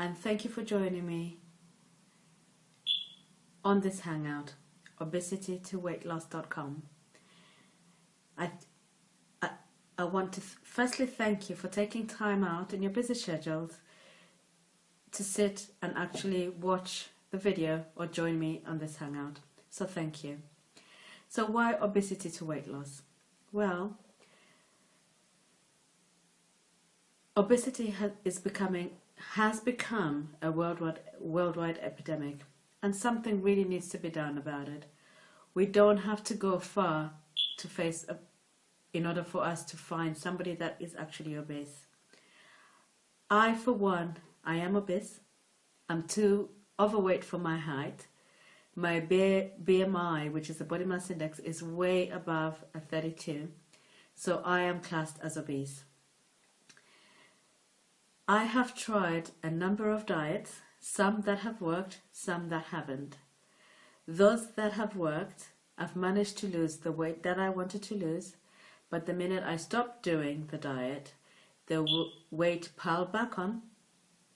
and thank you for joining me on this hangout, obesity2weightloss.com. I want to firstly thank you for taking time out in your busy schedules to sit and actually watch the video or join me on this hangout. So thank you. So why obesity to weight loss? Well, obesity has become a worldwide epidemic, and something really needs to be done about it. We don't have to go far to in order for us to find somebody that is actually obese. I, for one, I am obese. I'm too overweight for my height. My BMI, which is the body mass index, is way above a 32. So I am classed as obese. I have tried a number of diets, some that have worked, some that haven't. Those that have worked, I've managed to lose the weight that I wanted to lose, but the minute I stopped doing the diet, the weight piled back on,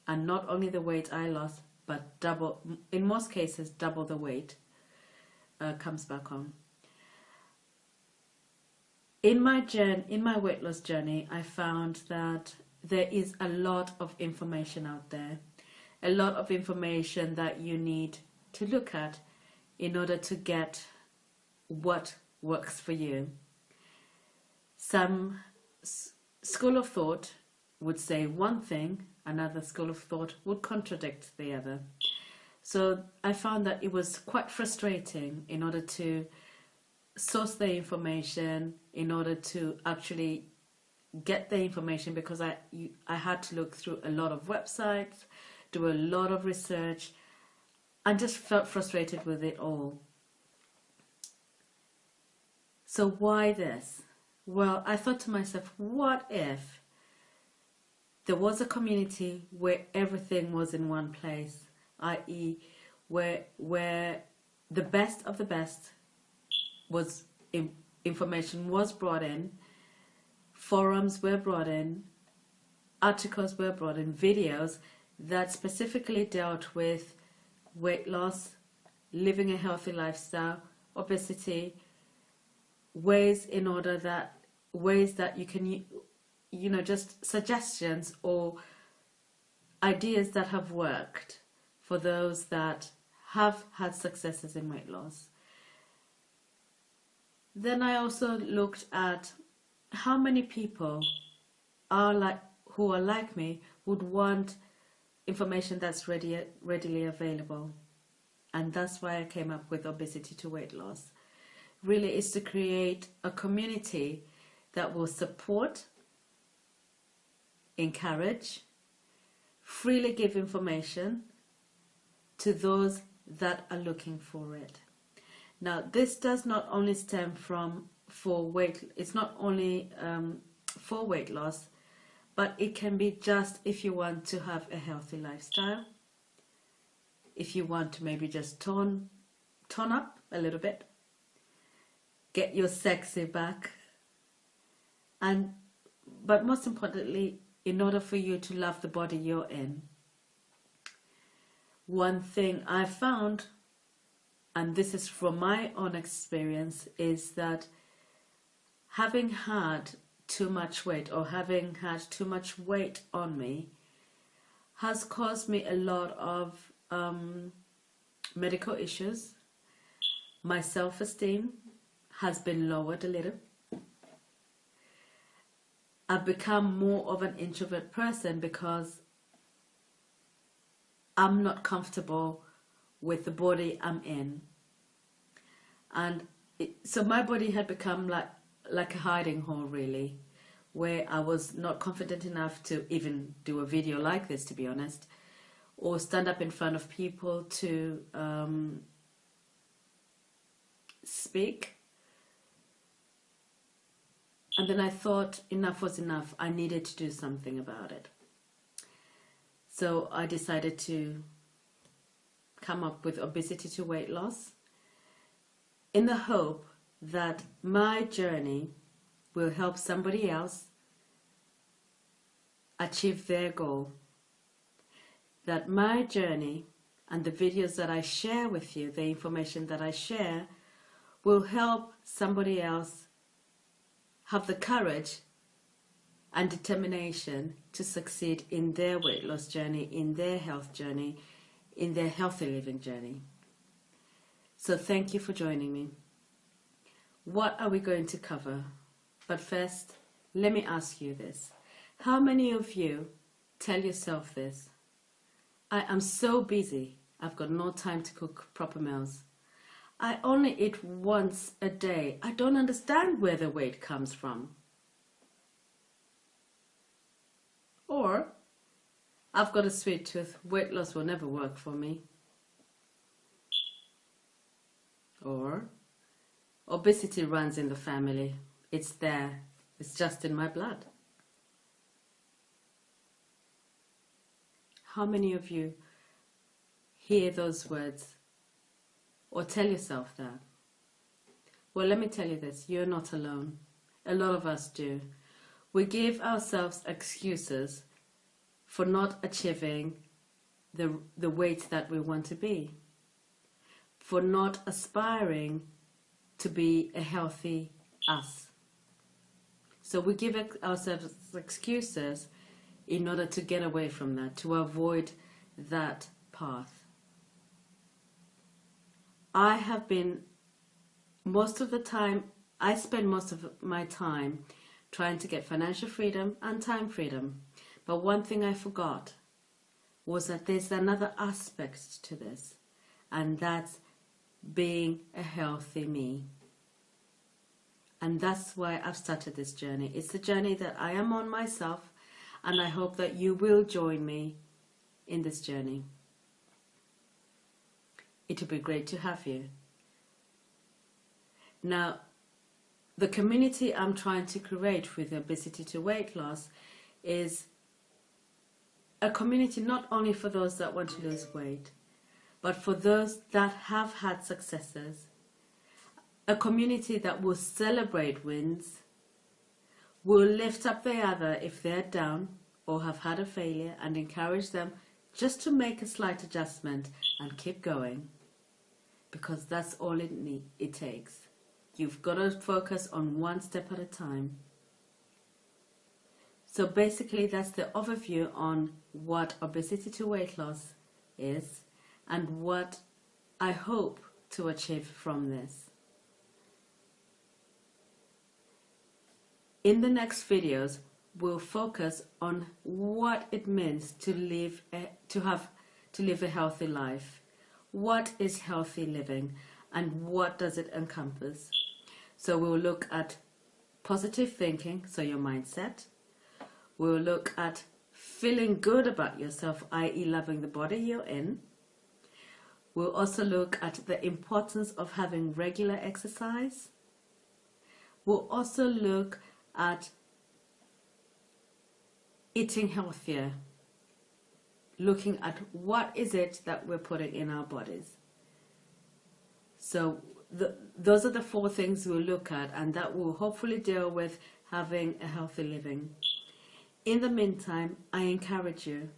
and not only the weight I lost, but double, in most cases, double the weight comes back on. In my weight loss journey, I found that there is a lot of information out there, a lot of information that you need to look at in order to get what works for you. Some school of thought would say one thing, another school of thought would contradict the other. So I found that it was quite frustrating in order to source the information, in order to actually get the information, because I had to look through a lot of websites, do a lot of research, and just felt frustrated with it all. So why this? Well, I thought to myself, what if there was a community where everything was in one place, i.e. where the best of the best was information was brought in, forums were brought in, articles were brought in, videos that specifically dealt with weight loss, living a healthy lifestyle, obesity, ways that you can, just suggestions or ideas that have worked for those that have had successes in weight loss. Then I also looked at how many people who are like me would want information that's readily available. And that's why I came up with Obesity to Weight Loss. Really is to create a community that will support, encourage, freely give information to those that are looking for it. Now, this does not only stem it's not only for weight loss, but it can be just if you want to have a healthy lifestyle, if you want to maybe just tone up a little bit, get your sexy back, but most importantly, in order for you to love the body you're in. One thing I found, and this is from my own experience, is that having had too much weight or having had too much weight on me has caused me a lot of medical issues. My self-esteem has been lowered a little. I've become more of an introvert person because I'm not comfortable with the body I'm in. And so my body had become like a hiding hole, really, where I was not confident enough to even do a video like this, to be honest, or stand up in front of people to speak. And then I thought enough was enough. I needed to do something about it. So I decided to come up with Obesity to Weight Loss in the hope that my journey will help somebody else achieve their goal. that my journey and the videos that I share with you, the information that I share, will help somebody else have the courage and determination to succeed in their weight loss journey, in their health journey, in their healthy living journey. So thank you for joining me. What are we going to cover? But first, let me ask you this. How many of you tell yourself this? I am so busy, I've got no time to cook proper meals. I only eat once a day. I don't understand where the weight comes from. Or, I've got a sweet tooth, weight loss will never work for me. Or, obesity runs in the family. It's there. It's just in my blood. How many of you hear those words or tell yourself that? Well, let me tell you this. You're not alone. A lot of us do. We give ourselves excuses for not achieving the weight that we want to be, for not aspiring to be a healthy us. So we give ourselves excuses in order to get away from that, to avoid that path. I spend most of my time trying to get financial freedom and time freedom. But one thing I forgot was that there's another aspect to this, and that's being a healthy me. And that's why I've started this journey. It's a journey that I am on myself, and I hope that you will join me in this journey. It would be great to have you. Now, the community I'm trying to create with Obesity to Weight Loss is a community not only for those that want to lose weight, but for those that have had successes. A community that will celebrate wins, will lift up the other if they're down or have had a failure, and encourage them just to make a slight adjustment and keep going. Because that's all it takes. You've got to focus on one step at a time. So basically that's the overview on what Obesity to Weight Loss is and what I hope to achieve from this. In the next videos, we'll focus on what it means to live a healthy life. What is healthy living and what does it encompass? So we'll look at positive thinking, so your mindset. We'll look at feeling good about yourself, i.e. loving the body you're in. We'll also look at the importance of having regular exercise. We'll also look at eating healthier, looking at what is it that we're putting in our bodies. So those are the 4 things we'll look at, and that will hopefully deal with having a healthy living. In the meantime, I encourage you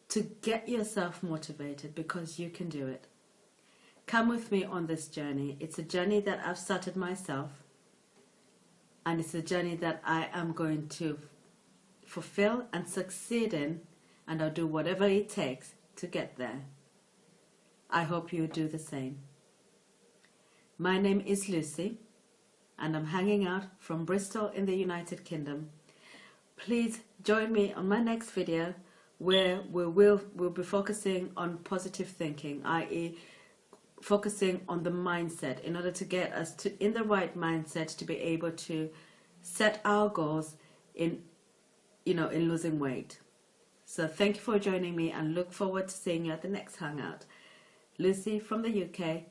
to get yourself motivated, because you can do it. Come with me on this journey. It's a journey that I've started myself, and it's a journey that I am going to fulfill and succeed in, and I'll do whatever it takes to get there. I hope you do the same. My name is Lucy, and I'm hanging out from Bristol in the United Kingdom. Please join me on my next video, where we'll be focusing on positive thinking, i.e. focusing on the mindset, in order to get us in the right mindset to be able to set our goals in losing weight. So thank you for joining me, and look forward to seeing you at the next hangout. Lucy from the UK.